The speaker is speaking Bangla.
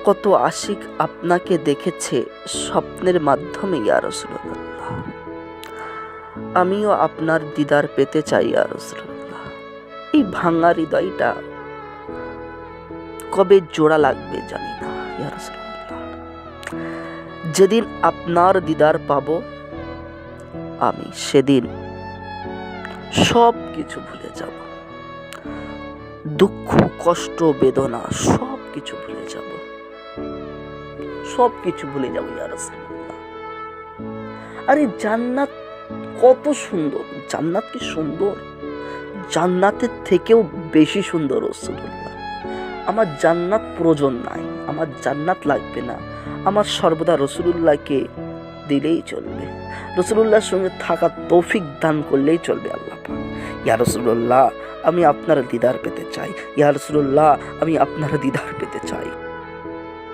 কত আশিক আপনাকে দেখেছে স্বপ্নের মাধ্যমে ইয়া রাসূলুল্লাহ। আমিও আপনার দিদার পেতে চাই ইয়া রাসূলুল্লাহ। এই ভাঙা হৃদয়টা কবে জোড়া লাগবে জানি না ইয়া রাসূলুল্লাহ। যেদিন আপনার দিদার পাবো আমি, সেদিন সব কিছু ভুলে যাব, দুঃখ কষ্ট বেদনা সব কিছু ভুলে যাব, সব কিছু ভুলে যাব ইয়া রাসূলুল্লাহ। আরে জান্নাত কত সুন্দর, জান্নাত কি সুন্দর, জান্নাতের থেকেও বেশি সুন্দর রাসূলুল্লাহ। আমার জান্নাত প্রয়োজন নাই, আমার জান্নাত লাগবে না, আমার সর্বদা রাসূলুল্লাহকে দিলেই চলবে, রাসূলুল্লাহর সঙ্গে থাকার তৌফিক দান করলেই চলবে আল্লাহ পাক। ইয়া রাসূলুল্লাহ আমি আপনার দিদার পেতে চাই, ইয়া রাসূলুল্লাহ আমি আপনার দিদার পেতে চাই।